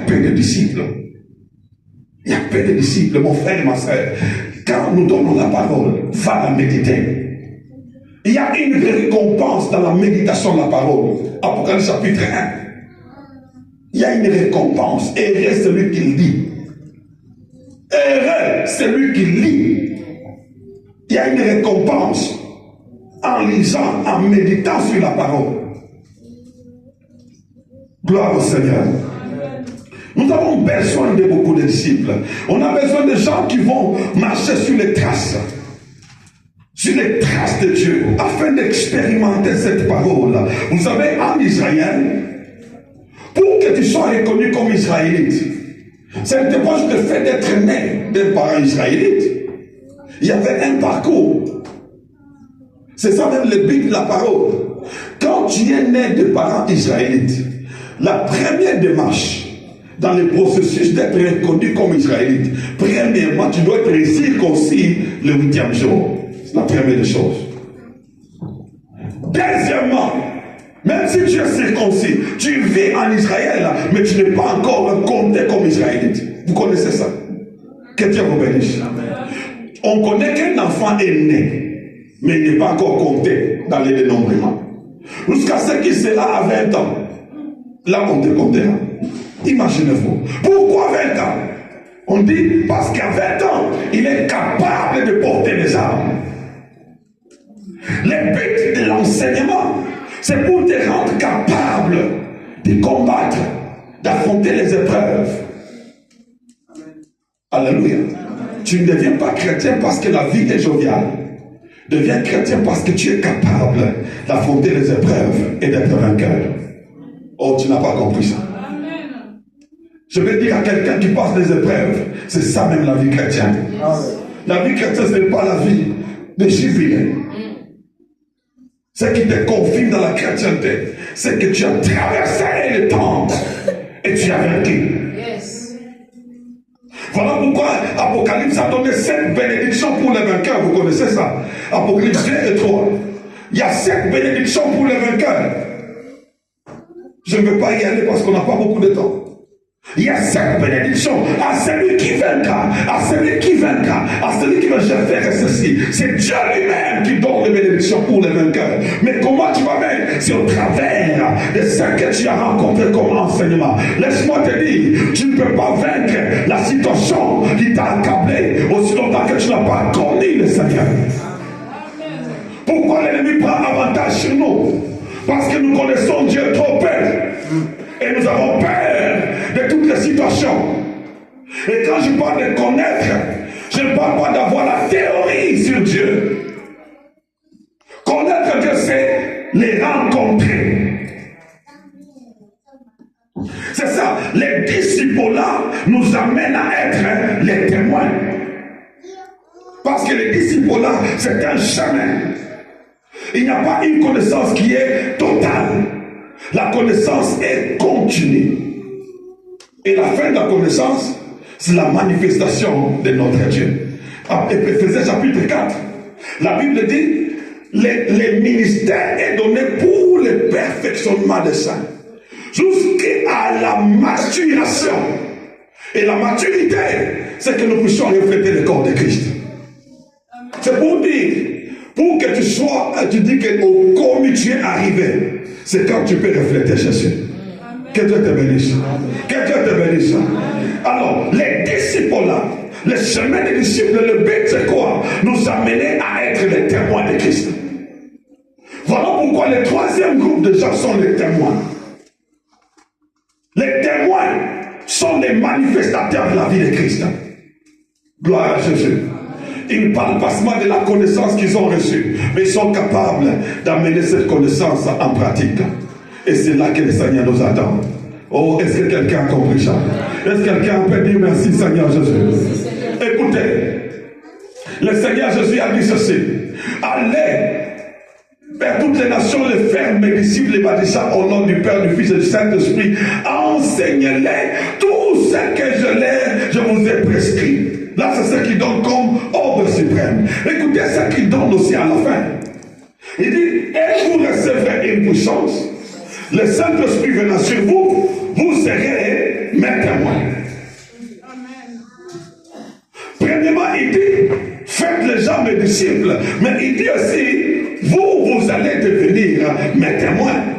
peu de disciples. Il y a peu de disciples, mon frère et ma soeur. Quand nous donnons la parole, va la méditer. Il y a une récompense dans la méditation de la parole. Apocalypse chapitre 1. Il y a une récompense. Heureux celui qui lit. Heureux celui qui lit. Il y a une récompense en lisant, en méditant sur la parole. Gloire au Seigneur. Nous avons besoin de beaucoup de disciples. On a besoin de gens qui vont marcher sur les traces de Dieu, afin d'expérimenter cette parole. Vous savez, en Israël, pour que tu sois reconnu comme israélite, ce n'était pas juste le fait d'être né d'un parent israélite. Il y avait un parcours. C'est ça même le but de la parole. Quand tu es né de parents israélites, la première démarche dans le processus d'être reconnu comme israélite, premièrement, tu dois être circoncis le 8e jour. C'est la première des choses. Deuxièmement, même si tu es circoncis, tu vis en Israël, mais tu n'es pas encore compté comme israélite. Vous connaissez ça? Que Dieu vous bénisse. On connaît qu'un enfant est né, mais il n'est pas encore compté dans les dénombrements. Jusqu'à ce qu'il sera à 20 ans. Là, on te comptera. Imaginez-vous. Pourquoi 20 ans? On dit parce qu'à 20 ans, il est capable de porter les armes. Le but de l'enseignement, c'est pour te rendre capable de combattre, d'affronter les épreuves. Alléluia. Tu ne deviens pas chrétien parce que la vie est joviale. Deviens chrétien parce que tu es capable d'affronter les épreuves et d'être vainqueur. Oh, tu n'as pas compris ça. Je vais dire à quelqu'un qui passe des épreuves, c'est ça même la vie chrétienne. La vie chrétienne, ce n'est pas la vie des jubilés. Ce qui te confine dans la chrétienté, c'est que tu as traversé le temps et tu as vaincu. Voilà pourquoi Apocalypse a donné 7 bénédictions pour les vainqueurs. Vous connaissez ça? Apocalypse 2 et 3. Il y a 7 bénédictions pour les vainqueurs. Je ne veux pas y aller parce qu'on n'a pas beaucoup de temps. Il y a 7 bénédictions à celui qui vaincra, à celui qui vaincra, à celui qui va faire ceci. C'est Dieu lui-même qui donne les bénédictions pour les vainqueurs. Mais comment tu vas vaincre? C'est au travers de ce que tu as rencontré comme enseignement. Laisse-moi te dire, tu ne peux pas vaincre la situation qui t'a accablé aussi longtemps que tu n'as pas connu le Seigneur. Pourquoi l'ennemi prend avantage sur nous? Parce que nous connaissons Dieu trop peu. Et nous avons peur de toutes les situations. Et quand je parle de connaître, je ne parle pas d'avoir la théorie sur Dieu. Connaître Dieu, c'est les rencontrer. C'est ça. Les disciples-là nous amènent à être les témoins. Parce que les disciples-là, c'est un chemin. Il n'y a pas une connaissance qui est totale. La connaissance est continue. Et la fin de la connaissance, c'est la manifestation de notre Dieu. Éphésiens chapitre 4. La Bible dit, le ministère est donné pour le perfectionnement des saints. Jusqu'à la maturation. Et la maturité, c'est que nous puissions refléter le corps de Christ. C'est pour dire, pour que tu sois, tu dis que au commis tu es arrivé. C'est quand tu peux refléter Jésus. Que Dieu te bénisse. Que Dieu te bénisse. Alors, les disciples là, le chemin des disciples, le but c'est quoi? Nous amener à être les témoins de Christ. Voilà pourquoi le troisième groupe de gens sont les témoins. Les témoins sont les manifestateurs de la vie de Christ. Gloire à Jésus. Ils ne parlent pas seulement de la connaissance qu'ils ont reçue, mais ils sont capables d'amener cette connaissance en pratique. Et c'est là que le Seigneur nous attend. Oh, est-ce que quelqu'un a compris ça? Est-ce que quelqu'un peut dire merci Seigneur Jésus? Écoutez, le Seigneur Jésus a dit ceci. Allez vers toutes les nations, les faire mes disciples, les baptisants au nom du Père, du Fils et du Saint-Esprit. Enseignez-les tout ce que je vous ai prescrit. Là, c'est ce qu'il donne comme ordre suprême. Écoutez ce qu'il donne aussi à la fin. Il dit, et vous recevrez une puissance. Le Saint-Esprit venant sur vous, vous serez mes témoins. Premièrement, il dit, faites les gens mes disciples. Mais il dit aussi, vous allez devenir mes témoins.